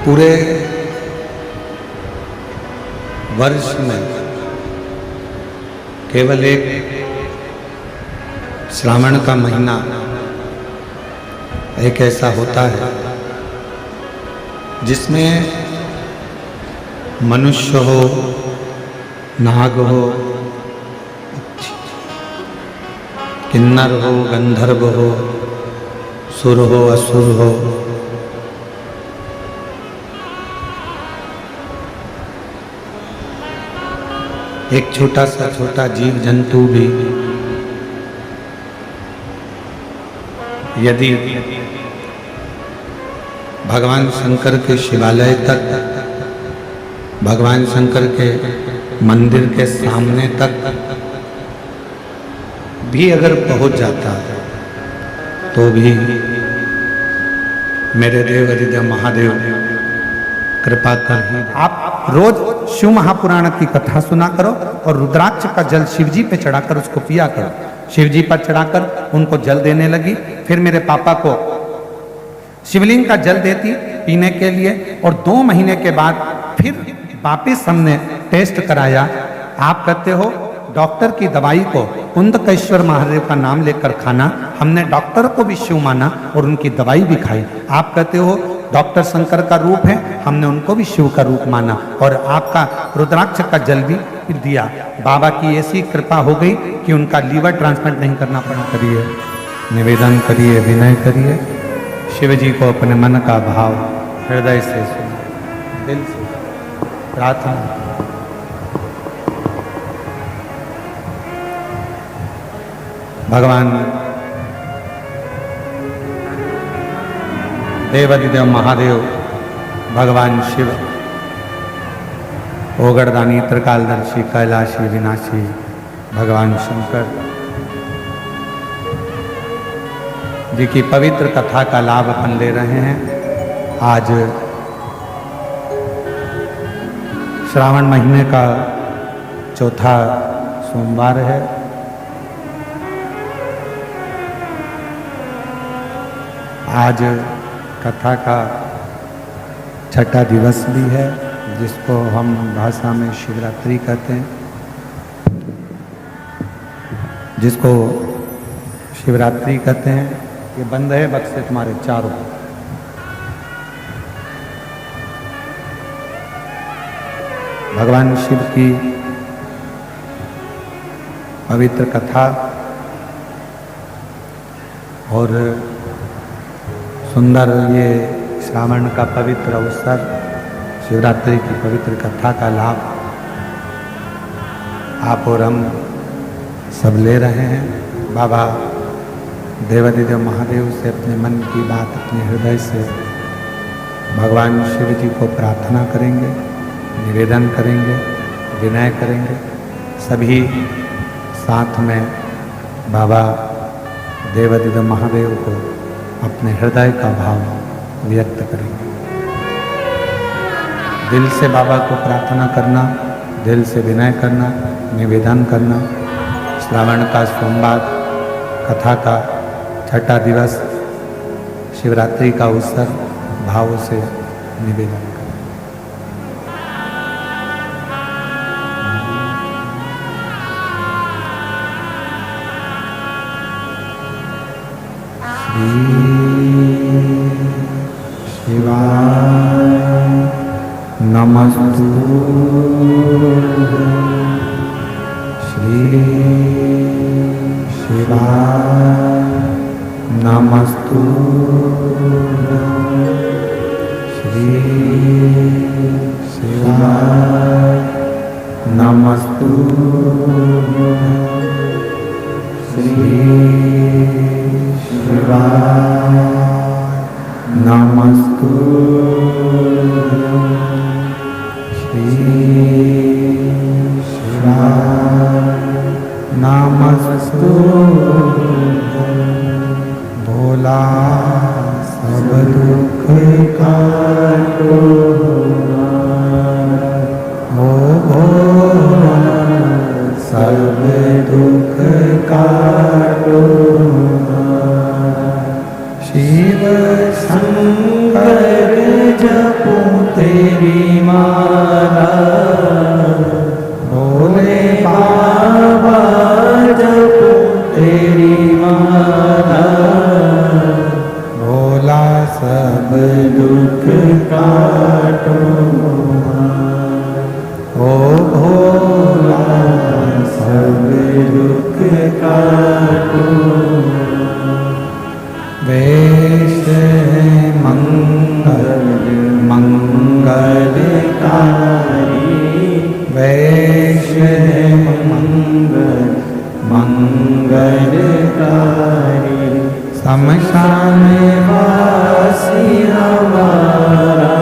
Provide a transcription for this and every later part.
पूरे वर्ष में केवल एक श्रावण का महीना एक ऐसा होता है जिसमें मनुष्य हो, नाग हो, किन्नर हो, गंधर्व हो, सुर हो, असुर हो, एक छोटा जीव जंतु भी यदि भगवान शंकर के शिवालय तक, भगवान शंकर के मंदिर के सामने तक भी अगर पहुंच जाता तो भी मेरे देव अधिदेव महादेव कृपा कर ही। आप रोज शिव महापुराण की कथा सुना करो और रुद्राक्ष का जल शिवजी पे चढ़ाकर उसको पिया करो। शिवजी पर चढ़ाकर उनको जल देने लगी। फिर मेरे पापा को शिवलिंग का जल देती पीने के लिए और 2 महीने के बाद फिर वापिस हमने टेस्ट कराया। आप कहते हो डॉक्टर की दवाई को कुंदकेश्वर महादेव का नाम लेकर खाना। हमने डॉक्टर को भी शिव माना और उनकी दवाई भी खाई। आप कहते हो डॉक्टर शंकर का रूप है, हमने उनको भी शिव का रूप माना और आपका रुद्राक्ष का जल भी दिया। बाबा की ऐसी कृपा हो गई कि उनका लीवर ट्रांसप्लांट नहीं करना पड़ा। करिए, निवेदन करिए, विनय करिए, शिव जी को अपने मन का भाव हृदय से सुनिए, दिल से प्रार्थना। भगवान देवाधिदेव महादेव, भगवान शिव, ओगड़दानी, त्रिकालदर्शी, कैलाशी, विनाशी भगवान शंकर जी की पवित्र कथा का लाभ अपन ले रहे हैं। आज श्रावण महीने का चौथा सोमवार है। आज कथा का छठा दिवस भी है, जिसको हम भाषा में शिवरात्रि कहते हैं, जिसको शिवरात्रि कहते हैं। ये बंद है बक्से तुम्हारे चारों। भगवान शिव की पवित्र कथा और सुंदर ये श्रावण का पवित्र अवसर, शिवरात्रि की पवित्र कथा का लाभ आप और हम सब ले रहे हैं। बाबा देवाधिदेव महादेव से अपने मन की बात अपने हृदय से भगवान शिव जी को प्रार्थना करेंगे, निवेदन करेंगे, विनय करेंगे। सभी साथ में बाबा देवाधिदेव महादेव को अपने हृदय का भाव व्यक्त करेंगे। दिल से बाबा को प्रार्थना करना, दिल से विनय करना, निवेदन करना। श्रावण का सोमवार, कथा का छठा दिवस, शिवरात्रि का अवसर, भाव से निवेदन करना। शिवाय नमस्तुभ्यं, श्री शिवाय नमस्तुभ्यं, श्री शिवाय नमस्तुभ्यं, श्री शिवाय नमस्तुभ्यं, श्री शिवाय नमस्तुभ्यं। भोला सब दुख काटो, हो भोला सब दुख काटो, शिव शंकर जपो सब दुख काटो ओ भोला सब दुख काटो वेश मंगल मंगलकारी वेश मंगल मंगलकारी शमशान वासी हमारा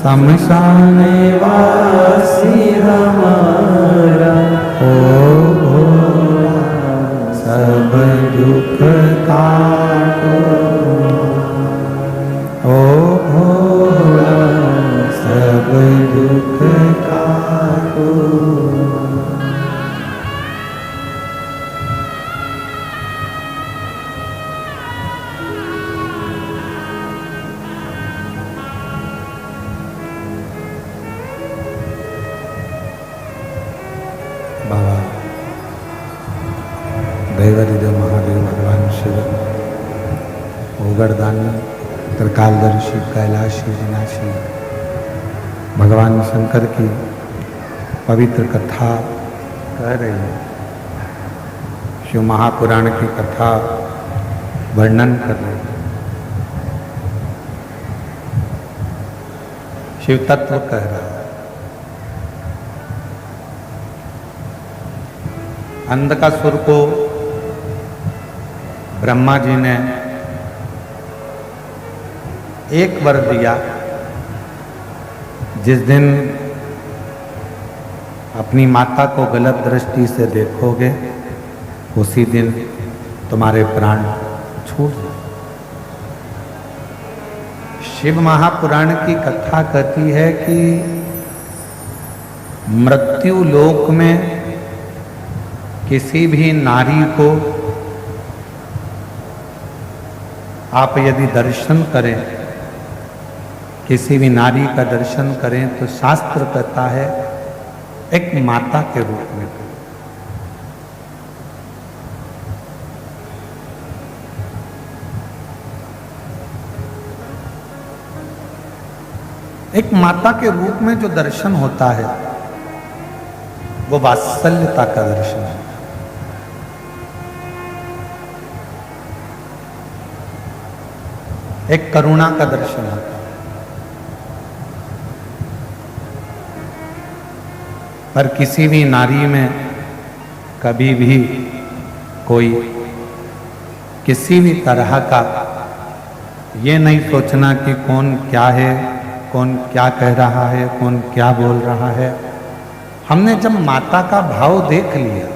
शमशान वासी हमारा ओ भोला सब दुख काटो ओ भोला सब दुख काटो। बाबा दैवरिदेव महादेव भगवान शिव ओगरदानी त्रिकालदर्शी कैलाशी विनाशी भगवान शंकर की पवित्र कथा कह रही है। शिव महापुराण की कथा वर्णन कर रही है। शिव तत्व कह रहा है। अंधकासुर को ब्रह्मा जी ने एक वर दिया, जिस दिन अपनी माता को गलत दृष्टि से देखोगे उसी दिन तुम्हारे प्राण छूट जाए। शिव महापुराण की कथा कहती है कि मृत्यु लोक में किसी भी नारी को आप यदि दर्शन करें, किसी भी नारी का दर्शन करें तो शास्त्र कहता है एक माता के रूप में। एक माता के रूप में जो दर्शन होता है वो वात्सल्यता का दर्शन है। एक करुणा का दर्शन होता है। पर किसी भी नारी में कभी भी कोई किसी भी तरह का ये नहीं सोचना कि कौन क्या है, कौन क्या कह रहा है, कौन क्या बोल रहा है। हमने जब माता का भाव देख लिया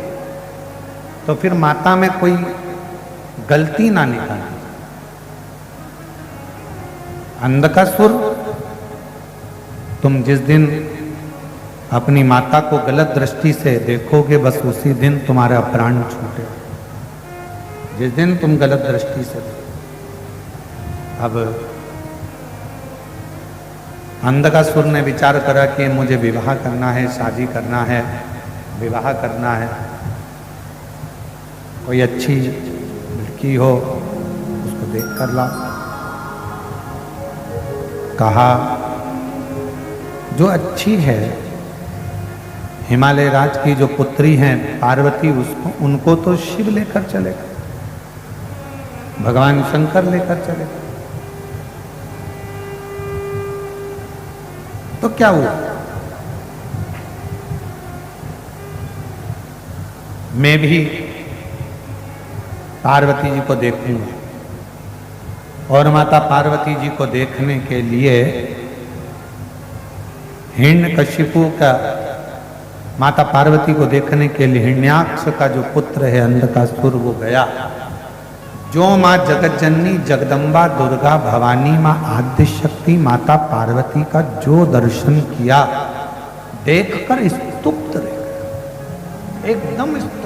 तो फिर माता में कोई गलती ना निकालना। अंधकासुर, तुम जिस दिन अपनी माता को गलत दृष्टि से देखोगे बस उसी दिन तुम्हारा प्राण छूटे। जिस दिन तुम गलत दृष्टि से अब अंधकासुर ने विचार करा कि मुझे विवाह करना है, शादी करना है, विवाह करना है। कोई अच्छी लड़की हो उसको देख कर ला। कहा जो अच्छी है, हिमालय राज की जो पुत्री हैं पार्वती, उसको उनको तो शिव लेकर चलेगा, भगवान शंकर लेकर चलेगा। तो क्या हुआ? मैं भी पार्वती जी को देखूंगा। और माता पार्वती जी को देखने के लिए हिरण्यकशिपु का, माता पार्वती को देखने के लिए हिरण्याक्ष का जो पुत्र है अंधकासुर वो गया। जो माँ जगतजननी जगदम्बा दुर्गा भवानी माँ आद्य शक्ति माता पार्वती का जो दर्शन किया, देखकर स्तुप्त रह गया, एकदम स्तुप्त।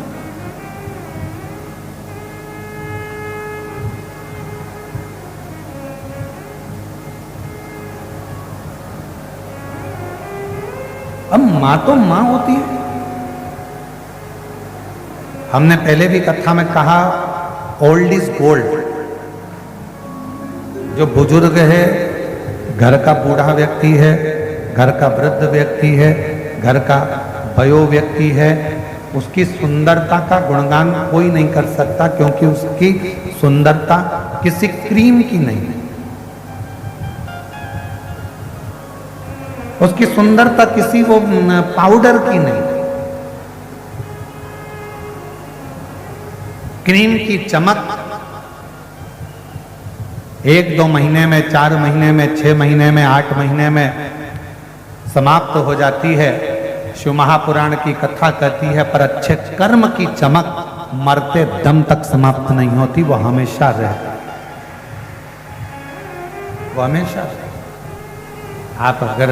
अब मां तो मां होती है। हमने पहले भी कथा में कहा ओल्ड इज गोल्ड। जो बुजुर्ग है, घर का बूढ़ा व्यक्ति है, घर का वृद्ध व्यक्ति है, घर का वयो व्यक्ति है, उसकी सुंदरता का गुणगान कोई नहीं कर सकता, क्योंकि उसकी सुंदरता किसी क्रीम की नहीं, उसकी सुंदरता किसी वो पाउडर की नहीं। क्रीम की चमक 1-2 महीने में, 4 महीने में, 6 महीने में, 8 महीने में समाप्त हो जाती है। शिव महापुराण की कथा कहती है, पर अच्छे कर्म की चमक मरते दम तक समाप्त नहीं होती, वो हमेशा रहती, वो हमेशा रहती। आप अगर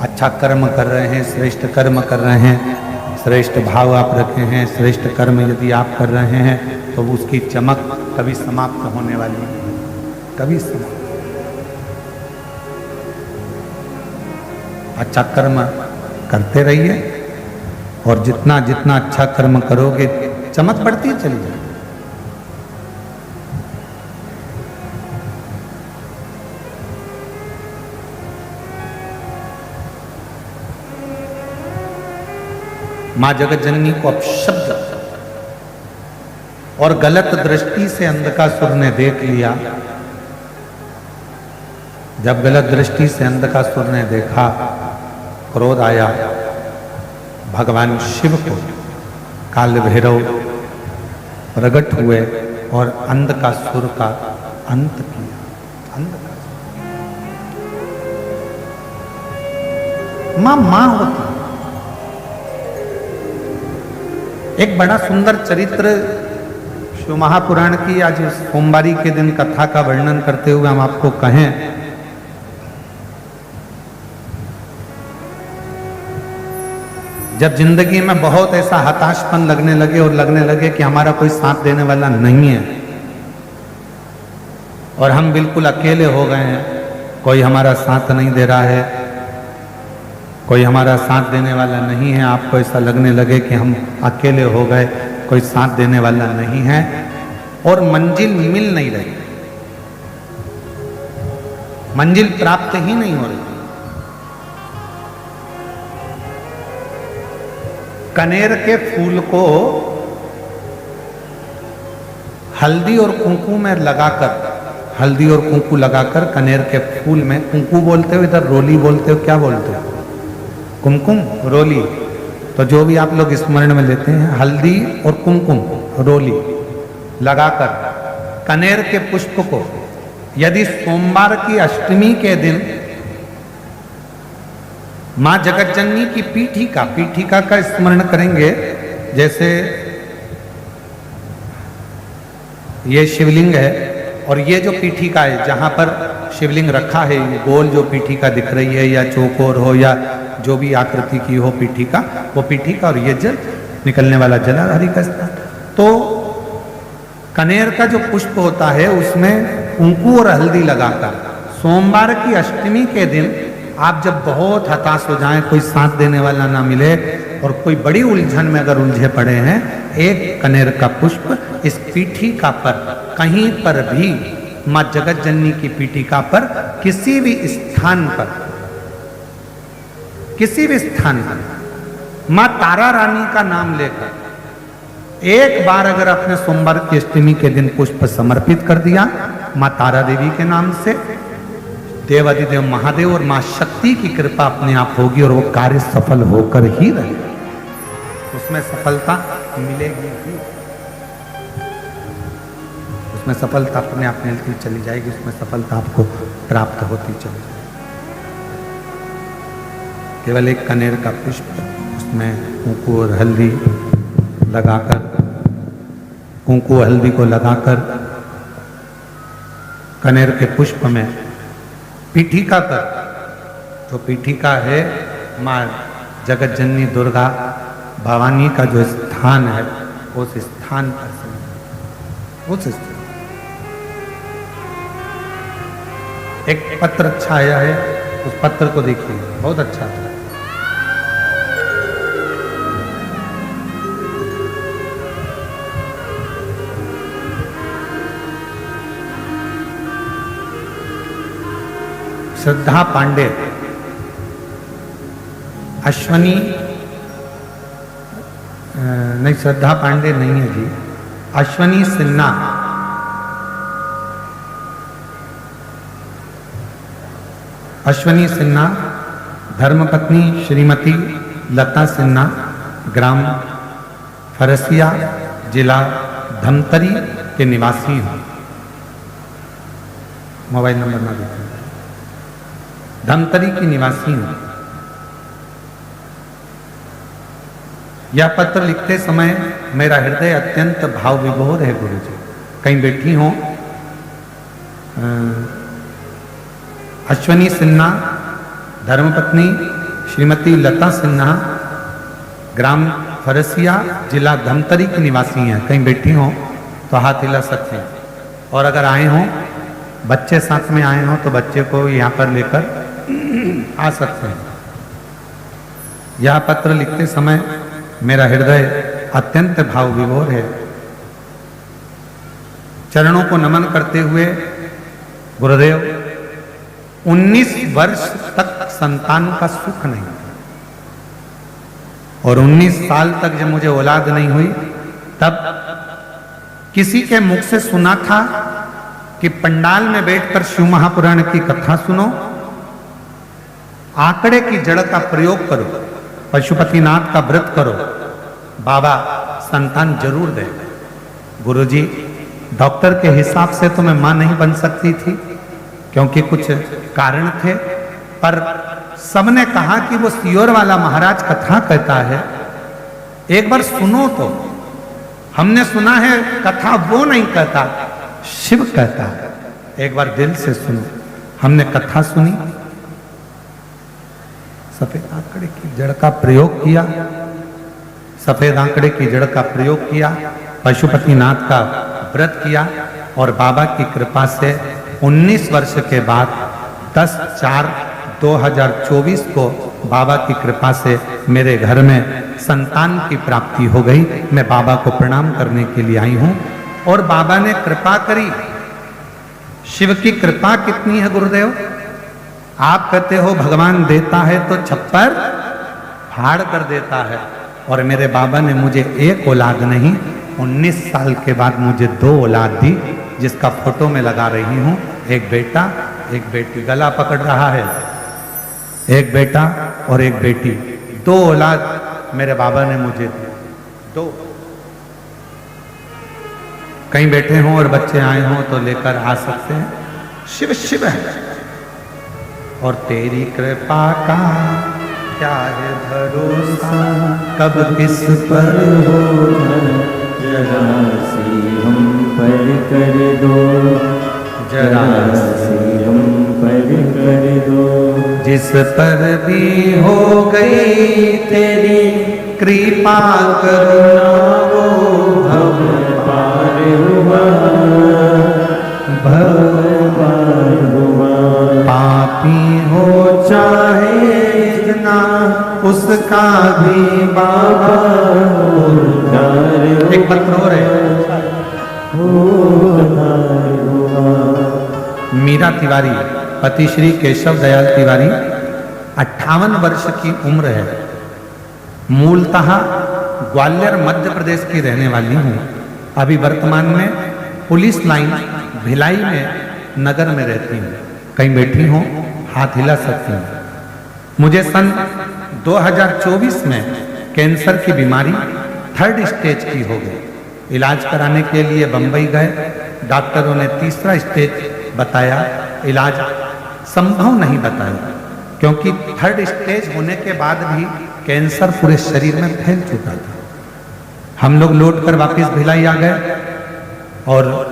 अच्छा कर्म कर रहे हैं, श्रेष्ठ कर्म कर रहे हैं, श्रेष्ठ भाव आप रखे हैं, श्रेष्ठ कर्म यदि आप कर रहे हैं, तो उसकी चमक कभी समाप्त होने वाली नहीं, कभी समाप्त। अच्छा कर्म करते रहिए, और जितना जितना अच्छा कर्म करोगे चमक बढ़ती चली जाएगी। मां जगत जननी को अपशब्द और गलत दृष्टि से अंधकासुर ने देख लिया। जब गलत दृष्टि से अंधकासुर ने देखा, क्रोध आया, भगवान शिव को काल भैरव प्रकट हुए और अंधकासुर का अंत किया। मां होती। एक बड़ा सुंदर चरित्र शिव महापुराण की आज सोमवारी के दिन कथा का वर्णन करते हुए हम आपको कहें, जब जिंदगी में बहुत ऐसा हताशपन लगने लगे और लगने लगे कि हमारा कोई साथ देने वाला नहीं है और हम बिल्कुल अकेले हो गए हैं, कोई हमारा साथ नहीं दे रहा है, कोई हमारा साथ देने वाला नहीं है, आपको ऐसा लगने लगे कि हम अकेले हो गए, कोई साथ देने वाला नहीं है और मंजिल मिल नहीं रही, मंजिल प्राप्त ही नहीं हो रही। कनेर के फूल को हल्दी और कुंकू में लगाकर, हल्दी और कुंकू लगाकर कनेर के फूल में, कुंकू बोलते हो, इधर रोली बोलते हो, क्या बोलते हो? कुमकुम, रोली। तो जो भी आप लोग स्मरण में लेते हैं, हल्दी और कुमकुम, रोली लगाकर कनेर के पुष्प को यदि सोमवार की अष्टमी के दिन मां जगत जननी की पीठिका का स्मरण करेंगे, जैसे ये शिवलिंग है और ये जो पीठिका है जहां पर शिवलिंग रखा है, गोल जो पीठिका दिख रही है या चौकोर हो या जो भी आकृति की हो पीठिका, वो पीठिका और ये जल निकलने वाला जलाधारी का स्थान। तो कनेर का जो पुष्प होता है उसमें कुंकू और हल्दी लगाकर सोमवार की अष्टमी के दिन आप जब बहुत हताश हो जाएं, कोई साथ देने वाला ना मिले और कोई बड़ी उलझन में अगर उलझे पड़े हैं, एक कनेर का पुष्प इस पीठिका पर कहीं पर भी, मां जगत जननी की पीठिका पर किसी भी स्थान पर, किसी भी स्थान पर मां तारा रानी का नाम लेकर एक बार अगर अपने सोमवार की अष्टमी के दिन पुष्प समर्पित कर दिया मां तारा देवी के नाम से, देवाधिदेव महादेव और मां शक्ति की कृपा अपने आप होगी और वो कार्य सफल होकर ही रहेगा, उसमें सफलता मिलेगी ही, उसमें सफलता अपने आप मिलती चली जाएगी, उसमें सफलता आपको प्राप्त होती चली जाएगी। केवल एक कनेर का पुष्प, उसमें कुंकू और हल्दी लगाकर, कुंकू हल्दी को लगाकर कनेर के पुष्प में पीठिका पर, जो पीठिका है मां जगत जननी दुर्गा भवानी का जो स्थान है, उस स्थान पर उस स्थान एक पत्र अच्छा आया है, उस पत्र को देखिए, बहुत अच्छा है। श्रद्धा पांडे, अश्वनी नहीं, श्रद्धा पांडे नहीं है जी, अश्वनी सिन्हा, अश्वनी सिन्हा, धर्मपत्नी श्रीमती लता सिन्हा, ग्राम फरसिया, जिला धमतरी के निवासी हैं। मोबाइल नंबर ना देते, धमतरी की निवासी हैं। यह पत्र लिखते समय मेरा हृदय अत्यंत भाव विभोर है गुरु जी। कहीं बैठी हो अश्वनी सिन्हा, धर्मपत्नी श्रीमती लता सिन्हा, ग्राम फरसिया, जिला धमतरी की निवासी हैं। कहीं बैठी हो तो हाथ हिला सकते हैं, और अगर आए हों, बच्चे साथ में आए हों तो बच्चे को यहाँ पर लेकर आ सकते हैं। यह पत्र लिखते समय मेरा हृदय अत्यंत भाव विभोर है। चरणों को नमन करते हुए गुरुदेव, 19 वर्ष तक संतान का सुख नहीं, और 19 साल तक जब मुझे औलाद नहीं हुई, तब किसी के मुख से सुना था कि पंडाल में बैठकर शिव महापुराण की कथा सुनो, आंकड़े की जड़ का प्रयोग करो, पशुपतिनाथ का व्रत करो, बाबा संतान जरूर दे। गुरुजी, डॉक्टर के हिसाब से तो मैं मां नहीं बन सकती थी, क्योंकि कुछ कारण थे, पर सबने कहा कि वो सियोर वाला महाराज कथा कहता है, एक बार सुनो तो। हमने सुना है कथा वो नहीं कहता, शिव कहता है, एक बार दिल से सुनो। हमने कथा सुनी, सफेद आंकड़े की जड़ का प्रयोग किया, सफेद आंकड़े की जड़ का प्रयोग किया, पशुपतिनाथ का व्रत किया, और बाबा की कृपा से 19 वर्ष के बाद 10/4/2024 को बाबा की कृपा से मेरे घर में संतान की प्राप्ति हो गई। मैं बाबा को प्रणाम करने के लिए आई हूं, और बाबा ने कृपा करी। शिव की कृपा कितनी है गुरुदेव। आप कहते हो भगवान देता है तो छप्पर फाड़ कर देता है, और मेरे बाबा ने मुझे एक औलाद नहीं, 19 साल के बाद मुझे 2 औलाद दी, जिसका फोटो मैं लगा रही हूं। एक बेटा, एक बेटी, गला पकड़ रहा है, एक बेटा और एक बेटी, 2 औलाद मेरे बाबा ने मुझे दी, 2। कहीं बैठे हों और बच्चे आए हों तो लेकर आ सकते हैं। शिव शिव है, और तेरी कृपा का क्या है भरोसा, कब किस पर हो जरा सी हम पर कर दो, जरा सी हम पर कर दो। जिस पर भी हो गई तेरी कृपा करुणा, वो भव पार हुआ, भव पार हुआ। पापी हो चाहे जितना, उसका भी बाबा उद्धार एक पत्र और है। उद्धार हुआ। मीरा तिवारी, पति श्री केशव दयाल तिवारी, 58 वर्ष की उम्र है। मूलतः ग्वालियर मध्य प्रदेश की रहने वाली हूँ। अभी वर्तमान में पुलिस लाइन भिलाई में नगर में रहती हूँ। कहीं बैठी हूँ, हाथ हिला सकती हूँ। मुझे सन 2024 में कैंसर की बीमारी 3rd स्टेज की हो गई। इलाज कराने के लिए बंबई गए, डॉक्टरों ने 3रा स्टेज बताया। इलाज संभव नहीं बताया, क्योंकि 3rd स्टेज होने के बाद भी कैंसर पूरे शरीर में फैल चुका था। हम लोग लौट कर वापिस भिलाई आ गए, और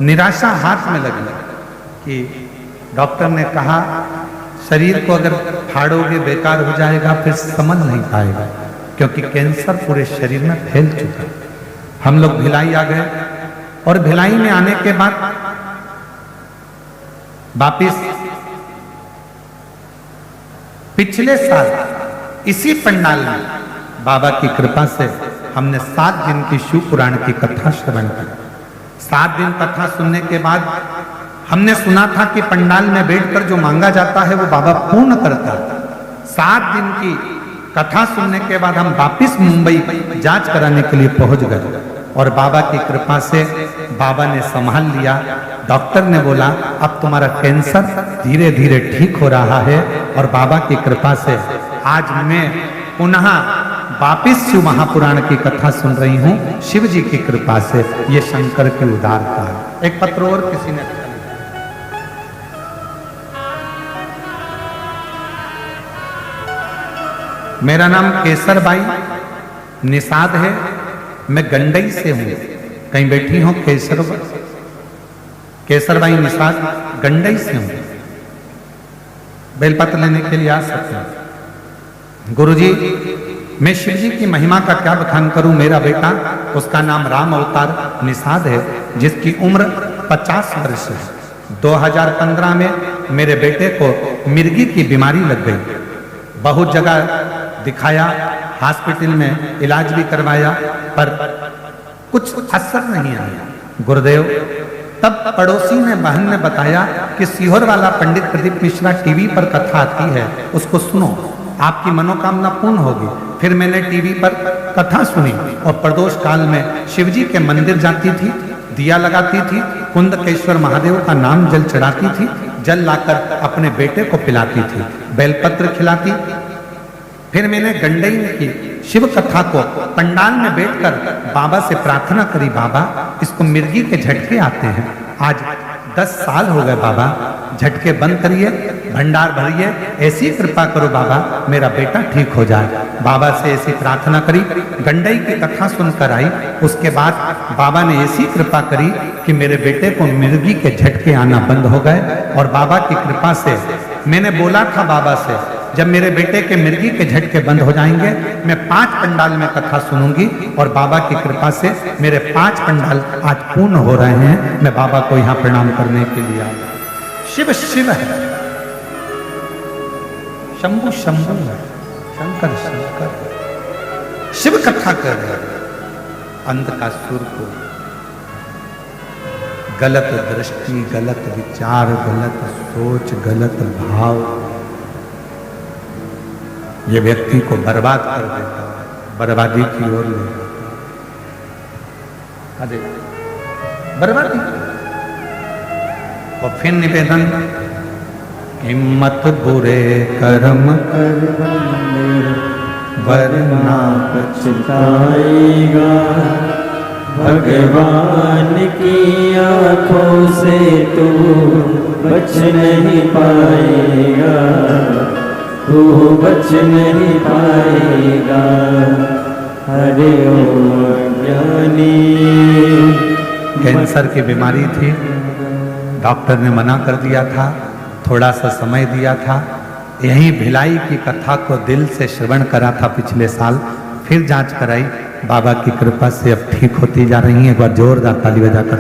निराशा हाथ में लगी कि डॉक्टर ने कहा शरीर को अगर फाड़ोगे बेकार हो जाएगा, फिर समझ नहीं पाएगा, क्योंकि कैंसर पूरे शरीर में फैल चुका। हम लोग भिलाई आ गए, और भिलाई में आने के बाद वापिस पिछले साल इसी पंडाल में बाबा की कृपा से हमने 7 दिन की शिव पुराण की कथा श्रवण की। 7 दिन कथा सुनने के बाद हमने सुना था कि पंडाल में बैठकर जो मांगा जाता है वो बाबा पूर्ण करता है। 7 दिन की कथा सुनने के बाद हम वापिस मुंबई जांच कराने के लिए पहुंच गए और बाबा की कृपा से बाबा ने संभाल लिया। डॉक्टर ने बोला अब तुम्हारा कैंसर धीरे धीरे ठीक हो रहा है और बाबा की कृपा से आज मैं पुनः वापिस शिव महापुराण की कथा सुन रही हूँ शिव जी की कृपा से। ये शंकर की उदारता है। एक पत्र और किसी ने मेरा नाम केसर बाई निषाद है, मैं गंडई से हूं। कहीं बैठी हो केसर बाई निषाद, गंडई से हूं। बेलपत्र लेने के लिए आ सकते हैं। गुरुजी मैं शिव जी की महिमा का क्या बखान करूं। मेरा बेटा, उसका नाम राम अवतार निषाद है, जिसकी उम्र 50 वर्ष है। 2015 में मेरे बेटे को मिर्गी की बीमारी लग गई। बहुत जगह दिखाया, हॉस्पिटल में इलाज भी करवाया, पर कुछ असर नहीं आया। गुरुदेव, तब पड़ोसी ने बहन ने बताया कि सीहोर वाला पंडित प्रदीप मिश्रा टीवी पर कथा आती है, उसको सुनो, आपकी मनोकामना पूर्ण होगी। फिर मैंने टीवी पर कथा सुनी और प्रदोष काल में शिव जी के मंदिर जाती थी, दिया लगाती थी, कुंदकेश्वर महादेव का नाम जल चढ़ाती थी, जल लाकर अपने बेटे को पिलाती थी, बेलपत्र खिलाती। फिर मैंने गंडई में की शिव कथा को पंडाल में बैठकर बाबा से प्रार्थना करी, बाबा इसको मिर्गी के झटके आते हैं। आज 10 साल हो गए बाबा, झटके बंद करिए, भंडार भरिए, ऐसी कृपा करो बाबा मेरा बेटा ठीक हो जाए। बाबा से ऐसी प्रार्थना करी, गंडई की कथा सुनकर आई। उसके बाद बाबा ने ऐसी कृपा करी कि मेरे बेटे को मिर्गी के झटके आना बंद हो गए। और बाबा की कृपा से मैंने बोला था बाबा से, जब मेरे बेटे के मिर्गी के झटके बंद हो जाएंगे मैं 5 पंडाल में कथा सुनूंगी। और बाबा की कृपा से मेरे 5 पंडाल आज पूर्ण हो रहे हैं। मैं बाबा को यहाँ प्रणाम करने के लिए आया। शिव शिव है, शंभु शंभु है, शंकर शंकर। शिव कथा कर रहे अंधकासुर को गलत दृष्टि, गलत विचार, गलत सोच, गलत भाव ये व्यक्ति को बर्बाद कर देता है, बर्बादी की ओर ले जाता है, बर्बादी। और फिर निवेदन, हिम्मत बुरे कर्म कर बंदे वरना पछताएगा, भगवान की आंखों से तू बच नहीं पाएगा, तू बच नहीं पाएगा। हरे ओम ज्ञानी। कैंसर की बीमारी थी, डॉक्टर ने मना कर दिया था, थोड़ा सा समय दिया था। यहीं भिलाई की कथा को दिल से श्रवण करा था पिछले साल, फिर जांच कराई, बाबा की कृपा से अब ठीक होती जा रही है। एक बार जोरदार ताली बजाकर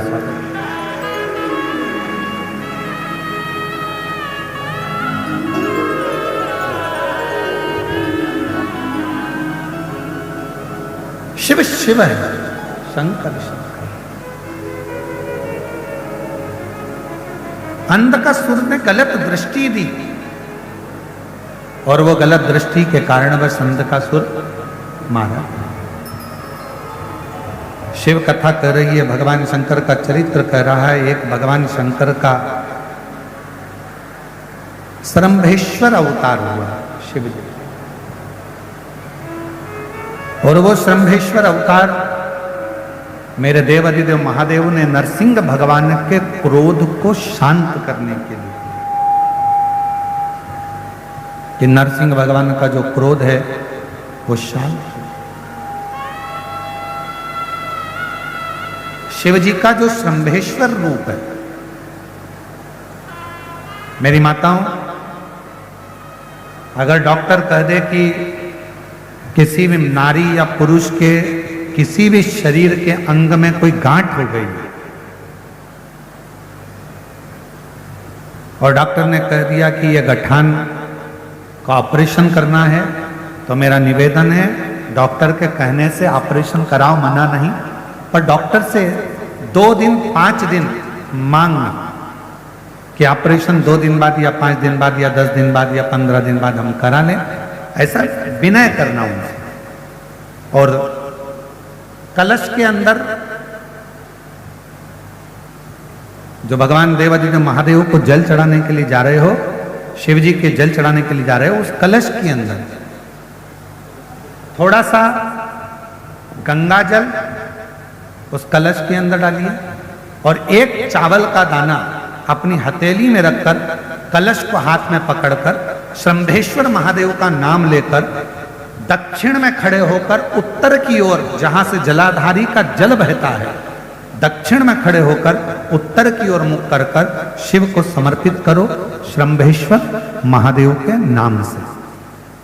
शिव शिव है, शंकर शंकर। अंधकासुर ने गलत दृष्टि दी और वो गलत दृष्टि के कारणवश अंधकासुर मारा। शिव कथा कर रही है, भगवान शंकर का चरित्र कह रहा है। एक भगवान शंकर का श्रंभेश्वर अवतार हुआ शिव जी, और वो श्रंभेश्वर अवतार मेरे देव अधिदेव महादेव ने नरसिंह भगवान के क्रोध को शांत करने के लिए, कि नरसिंह भगवान का जो क्रोध है वो शांत हो। शिव जी का जो श्रंभेश्वर रूप है, मेरी माताओं, अगर डॉक्टर कह दे कि किसी भी नारी या पुरुष के किसी भी शरीर के अंग में कोई गांठ हो गई और डॉक्टर ने कह दिया कि यह गठान का ऑपरेशन करना है, तो मेरा निवेदन है डॉक्टर के कहने से ऑपरेशन कराओ, मना नहीं, पर डॉक्टर से 2 दिन 5 दिन मांगना कि ऑपरेशन 2 दिन बाद या 5 दिन बाद या 10 दिन बाद या 15 दिन बाद हम करा लें, ऐसा विनय करना उनसे। और कलश के अंदर जो भगवान देवादिदेव महादेव को जल चढ़ाने के लिए जा रहे हो, शिव जी के जल चढ़ाने के लिए जा रहे हो, उस कलश के अंदर थोड़ा सा गंगा जल उस कलश के अंदर डालिए और एक चावल का दाना अपनी हथेली में रखकर कलश को हाथ में पकड़कर शंभेश्वर महादेव का नाम लेकर दक्षिण में खड़े होकर उत्तर की ओर, जहां से जलाधारी का जल बहता है, दक्षिण में खड़े होकर उत्तर की ओर मुख कर कर शिव को समर्पित करो शंभेश्वर महादेव के नाम से।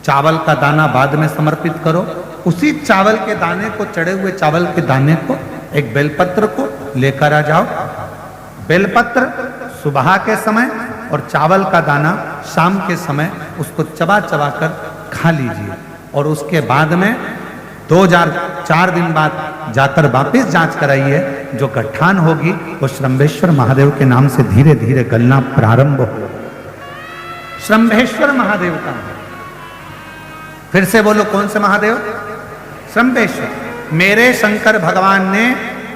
चावल का दाना बाद में समर्पित करो। उसी चावल के दाने को, चढ़े हुए चावल के दाने को, एक बेलपत्र को लेकर आ जाओ। बेलपत्र सुबह के समय और चावल का दाना शाम के समय उसको चबा चबा कर खा लीजिए। और उसके बाद में 4 दिन बाद जाकर वापस जांच कराइए। जो गठान होगी वो शंभेश्वर महादेव के नाम से धीरे धीरे गलना प्रारंभ हो। शंभेश्वर महादेव का, फिर से बोलो कौन से महादेव? शंभेश्वर। मेरे शंकर भगवान ने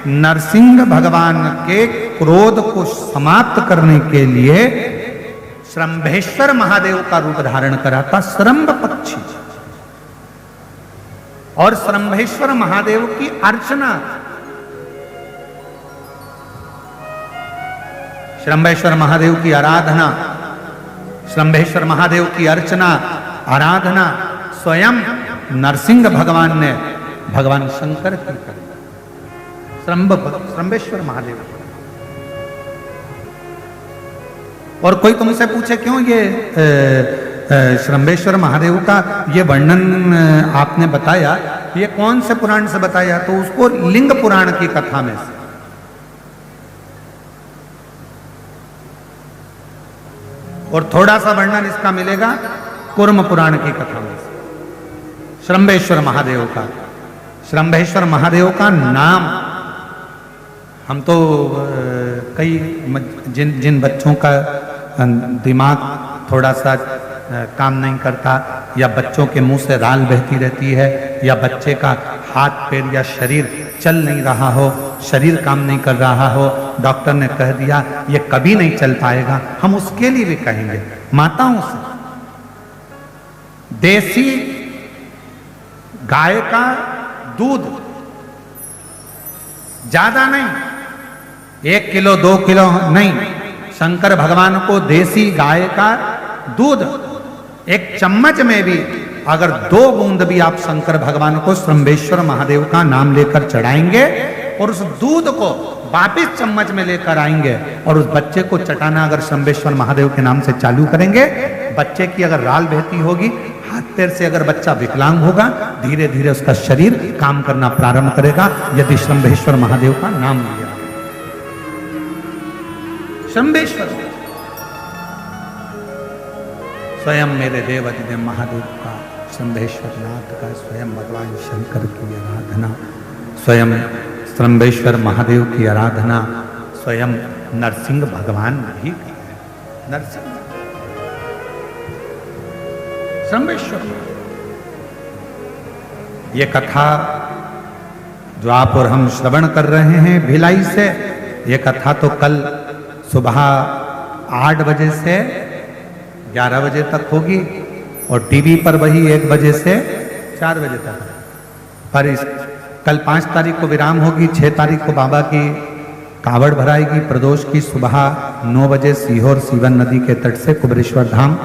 नरसिंह भगवान के क्रोध को समाप्त करने के लिए शंभेश्वर महादेव का रूप धारण करा था, श्रम्भ पक्षी। और शंभेश्वर महादेव की अर्चना, शंभेश्वर महादेव की आराधना, शंभेश्वर महादेव की अर्चना आराधना स्वयं नरसिंह भगवान ने भगवान शंकर की करी, शंभेश्वर महादेव। और कोई तुमसे पूछे क्यों ये शंभेश्वर महादेव का ये वर्णन आपने बताया, ये कौन से पुराण से बताया? तो उसको लिंग पुराण की कथा में से। और थोड़ा सा वर्णन इसका मिलेगा कूर्म पुराण की कथा में से। शंभेश्वर महादेव का, शंभेश्वर महादेव का नाम हम तो कई जिन बच्चों का दिमाग थोड़ा सा काम नहीं करता, या बच्चों के मुंह से राल बहती रहती है, या बच्चे का हाथ पैर या शरीर चल नहीं रहा हो, शरीर काम नहीं कर रहा हो, डॉक्टर ने कह दिया ये कभी नहीं चल पाएगा, हम उसके लिए भी कहेंगे माताओं से, देसी गाय का दूध, ज्यादा नहीं, 1 किलो 2 किलो नहीं, शंकर भगवान को देसी गाय का दूध 1 चम्मच में भी अगर 2 बूंद भी आप शंकर भगवान को शंभेश्वर महादेव का नाम लेकर चढ़ाएंगे और उस दूध को वापिस चम्मच में लेकर आएंगे और उस बच्चे को चटाना अगर शंभेश्वर महादेव के नाम से चालू करेंगे, बच्चे की अगर राल बहती होगी, हाथ पैर से अगर बच्चा विकलांग होगा, धीरे धीरे उसका शरीर काम करना प्रारंभ करेगा यदि शंभेश्वर महादेव का नाम लिया। शंभेश्वर स्वयं मेरे देवादिदेव महादेव का, शंभेश्वर नाथ का, स्वयं भगवान शंकर की आराधना, स्वयं शंभेश्वर महादेव की आराधना स्वयं नरसिंह भगवान भी करते हैं। नरसिंह शंभेश्वर, ये कथा जो आप और हम श्रवण कर रहे हैं भिलाई से, ये कथा तो कल सुबह 8 बजे से 11 बजे तक होगी और टीवी पर वही 1 बजे से 4 बजे तक। पर इस कल 5 तारीख को विराम होगी, 6 तारीख को बाबा की कावड़ भराएगी प्रदोष की सुबह 9 बजे सीहोर सीवन नदी के तट से कुबरेश्वर धाम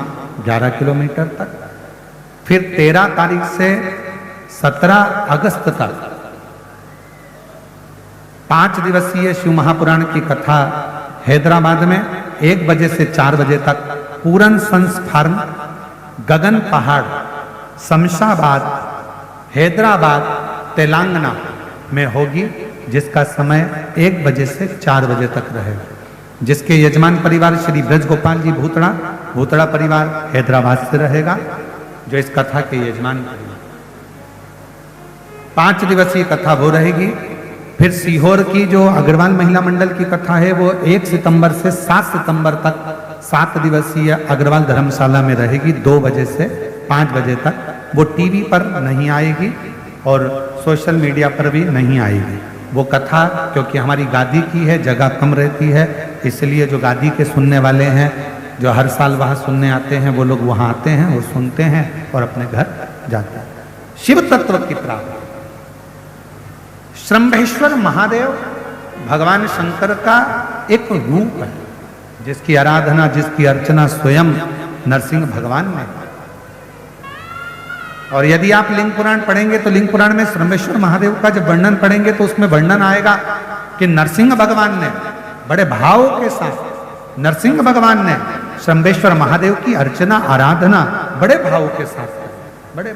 11 किलोमीटर तक। फिर 13 तारीख से 17 अगस्त तक 5 दिवसीय शिव महापुराण की कथा हैदराबाद में 1 बजे से 4 बजे तक पूरन सन्स फार्म, गगन पहाड़, शमशाबाद, हैदराबाद, तेलंगाना में होगी, जिसका समय 1 बजे से 4 बजे तक रहेगा, जिसके यजमान परिवार श्री ब्रज गोपाल जी भूतड़ा परिवार हैदराबाद से रहेगा, जो इस कथा के यजमान परिवार। 5 दिवसीय कथा वो रहेगी। फिर सीहोर की जो अग्रवाल महिला मंडल की कथा है वो 1 सितंबर से 7 सितंबर तक 7 दिवसीय अग्रवाल धर्मशाला में रहेगी 2 बजे से 5 बजे तक। वो टीवी पर नहीं आएगी और सोशल मीडिया पर भी नहीं आएगी वो कथा, क्योंकि हमारी गादी की है, जगह कम रहती है, इसलिए जो गादी के सुनने वाले हैं, जो हर साल वहाँ सुनने आते हैं, वो लोग वहाँ आते हैं और सुनते हैं और अपने घर जाते हैं। शिव तत्व की प्राप्ति। श्रंभेश्वर महादेव भगवान शंकर का एक रूप है, जिसकी आराधना, जिसकी अर्चना स्वयं नरसिंह भगवान ने। और यदि आप लिंग पुराण पढ़ेंगे तो लिंग पुराण में श्रंभेश्वर महादेव का जब वर्णन पढ़ेंगे तो उसमें वर्णन आएगा कि नरसिंह भगवान ने बड़े भाव के साथ, नरसिंह भगवान ने श्रंभेश्वर महादेव की अर्चना, आराधना बड़े भाव के साथ, बड़े